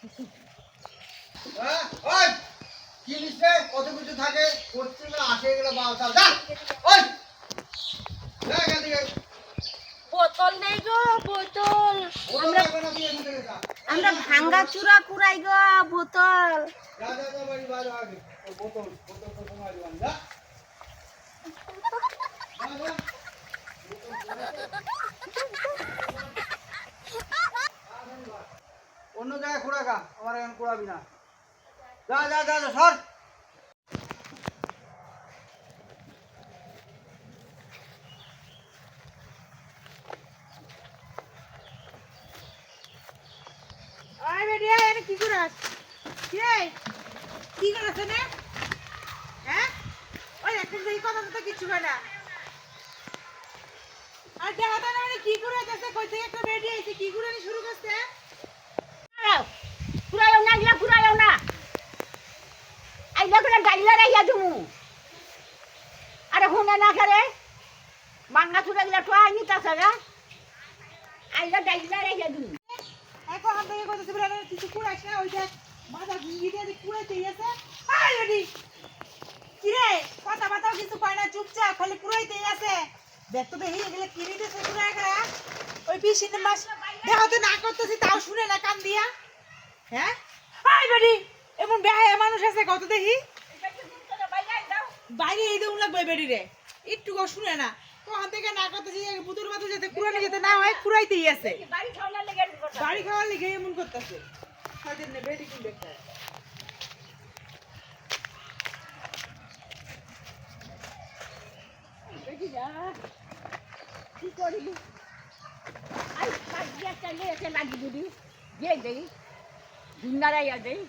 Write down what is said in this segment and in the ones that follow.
হ্যাঁ ওই কি লিখে কত কিছু থাকে করতে না আসে এগুলো বাল চাল যা ওই যা এখান থেকে বোতল নেই গো বোতল আমরা আমরা ভাঙ্গা চূড়া কুড়াই গো বোতল যা যা যা বাড়ি বাইরে আগে বোতল বোতল তো তোমার দিলাম যা অন্য জায়গায় কুড়া খা আমার এখন কুড়াবি না যা যা যা যা সর আয় বেরিয়া এনে কি করাস কি করাস না হ্যাঁ ওই এখন এই কথা তো কিছু হয় না আর দেখা তো না কি করে যাচ্ছে কই থেকে একটা বেরিয়ে আইছে কি করে শুরু করছে পুরায়ও না গিলা পুরায়ও না আইলা করে গাইলা রাইয়া দুমু আরে হুনে না করে মাঙ্গা চুরা গিলা তো আইনি তাছে না আইলা গাইলা রাইয়া দুমু এখন আমরা এই কথা বলে কিছু কুড়াস না ওই যে মাথা ভিঙ্গি দিয়ে কুড়াইতে গেছে আয় রেডি কি রে কথা বাতাও কিছু কয় না চুপচাপ খালি কুড়াইতে গেছে দেখ তো দেখি এগুলো কিনে দিয়েছে কুড়াই করা ওই পিসিনে মাস দেখো তো না করতেছি তাও শুনে না কান দিয়া হ্যাঁ আয় রেডি এমন বেহায়া মানুষ আছে কত দেখি বাইরে এই দেউন লাগবে বেডি রে একটু গো শুনে না কোন থেকে না করতেছি বুতুর বাতু যাতে কুড়ানি যেতে না হয় কুড়াইতেই আছে বাড়ি খাওয়ার লাগি বাড়ি খাওয়ার লিগে এমন করতেছে সাদের নে বেডি কিন দেখতে বেটি যা কি করিলি আই কাজিয়া চাইলে এসে লাগি দিদি দিয়ে দেই দুনারাইয়া দেই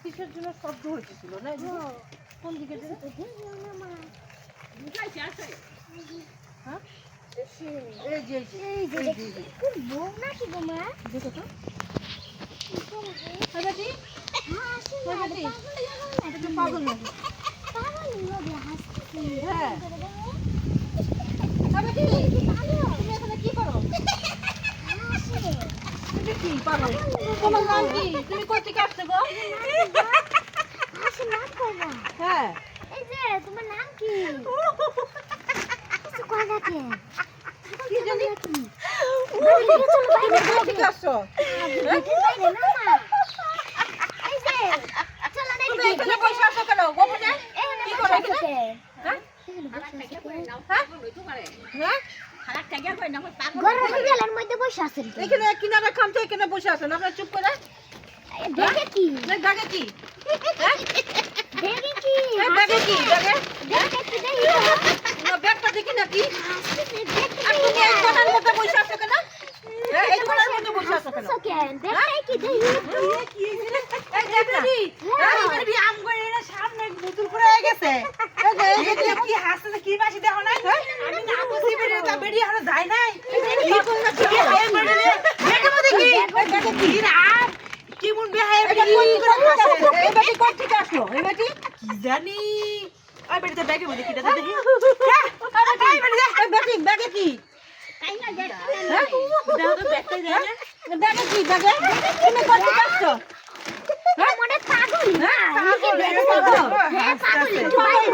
কিসের জন্য শব্দ হইতেছিল না কোন দিকে হ্যাঁ এই যে বউ নাকি গো মা দেখো তো পাগল নাকি হ্যাঁ তুমি এখানে কি করো তুমি কি পাগল তোমার নাম কি তুমি কই থেকে আসছো গো হ্যাঁ এই যে তোমার নাম কি কিছু কয় না কে কি জানি তুমি কই থেকে আসছো এই যে চলো না তুমি এখানে বসে আছো কেন গোপনে কি করো এখানে হ্যাঁ হ্যাঁ খারাপ টাকা কই না পাগল গরমের বেলার মধ্যে বসে আছেন এখানে কিনারে খাম তো এখানে বসে আছেন আপনারা চুপ করে দেখে কি ব্যাগে কি হ্যাঁ দেখে কি ব্যাগে কি ব্যাগে দেখে কি দেখি না ব্যাগটা দেখি নাকি আর তুমি এই কোণার মধ্যে বসে আছো কেন হ্যাঁ এই কোণার মধ্যে বসে আছো কেন দেখে কি দেখি এই দেখি এই বেবি আম করে না সামনে বুতুল করে গেছে এই যে কি হাসছে কি মাসি দেখো না আমি না বুঝি বেরি তা বেরি এখনো যায় নাই কি করলা কি এই বেরি দেখো দেখি দেখো কি আর কি মন বেহায় বেরি কোন করে খাসে এই বেটি কোন থেকে আসলো এই বেটি কি জানি ওই বেটিতে ব্যাগে মধ্যে কিটা দেখি এই বেটি ব্যাগে কি কাই না দেখ দেখো তো ব্যাগটা যায় না ব্যাগে কি ব্যাগে তুমি কোন থেকে আসছো হ্যাঁ মনে পাগল না হ্যাঁ পাগল একটু বাইরে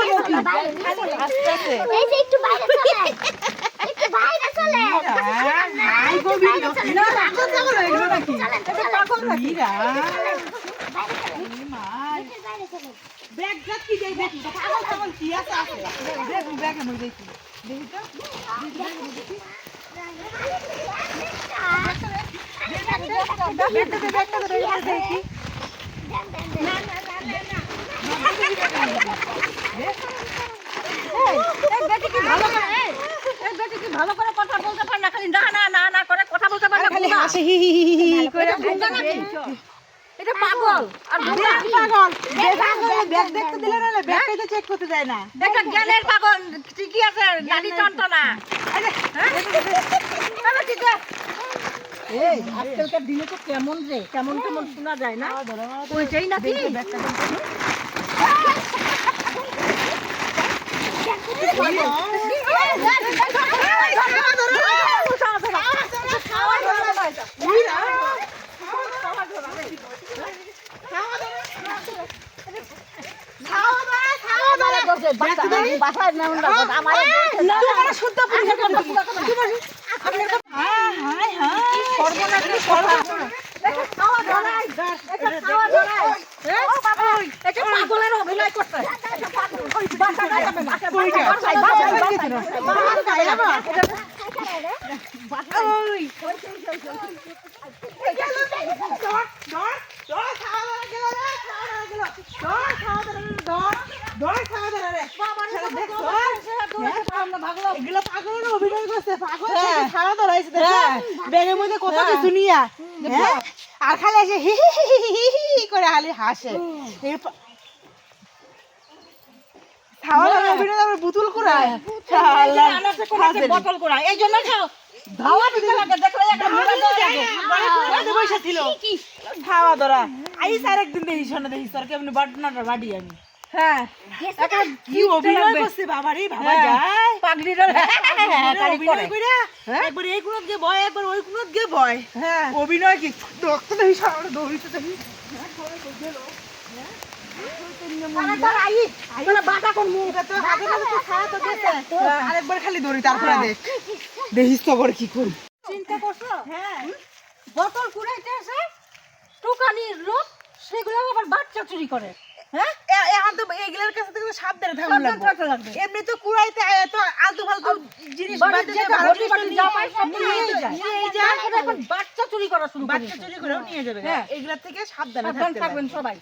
এই যে একটু বাইরে চলে একটু বাইরে চলে আই গো ভিডিও না পাগল পাগল হয়ে গেল নাকি পাগল নাকি রা বাইরে চলে ব্যাগ ব্যাগ কি যাই দেখি পাগল পাগল কি আছে ব্যাগ ব্যাগে মই দেখি দেখি তো ভালো করে কথা বলতে পারে না, খালি না না না না করে কথা বলতে পারে না, খালি বোকা। হাসি হি হি হি হি হি করে এটা বোকা নাকি? এটা পাগল আর বোকা। পাগল ব্যাগ দেখতে দিলে না ব্যাগটাই তো চেক করতে দেয় না এটা জ্ঞানের পাগল, ঠিকই আছে, নারী যন্ত্রণা। এই আজকালকার দিনে তো কেমন রে, কেমন কেমন শোনা যায় না, ওইটাই নাকি? বাসায় নেমন না, আমার শুদ্ধ পরীক্ষা করতে হায় হায় হায় সর্বনাশ সর্বনাশ পাগলের অভিনয় করতে ব্যাগের মধ্যে কত কিছু নিয়া আর খালি এসে হি হি হি হি হি হি করে খালি হাসে খাওয়া দাওয়া অভিনয় তারপর বুতুল করায় বোতল করা, এই জন্য খাও ধাওয়া দিতে লাগে, দেখলে একটা মোবাইল লাগে। পয়সা ছিল খাওয়া দাওয়া আইস আরেকদিন দেখিস না দেখিস তোর কেমনি বাটনাটা বাড়ি আমি হ্যাঁ কি অভিনয় করছে বাবারে বাবা যায় পাগলির অভিনয় কইরা একবার এই কোণত গে ভয় একবার ওই কোণত গে ভয় অভিনয় কি দেখতে দেখিস আর দৌড়িতে দেখিস আরেকবার খালি দৌড়ি তারপরে দেখ দেখিস তো আবার কি করি চিন্তা করছো? হ্যাঁ, বোতল কুড়াইতে আসে টুকানির লোক, সেগুলো আবার বাচ্চা চুরি করে। হ্যাঁ, এখন তো এগুলোর কাছে থেকে সাবধানে থাকুন সাবধানে লাগবে। এমনি তো কুড়াইতে এত আলতু ফালতু জিনিস বাড়ির বাড়িতে যেটা ভালো ভর্তি জিনিস বাড়ি জামাই সব নিয়ে যায়। নিয়ে যায় তারপরে এখন বাচ্চা চুরি করা শুরু বাচ্চা করেছে। চুরি করেও নিয়ে যাবে হ্যাঁ। এগুলা থেকে সাবধানে সাবধান থাকতে থাকবেন হবে সবাই।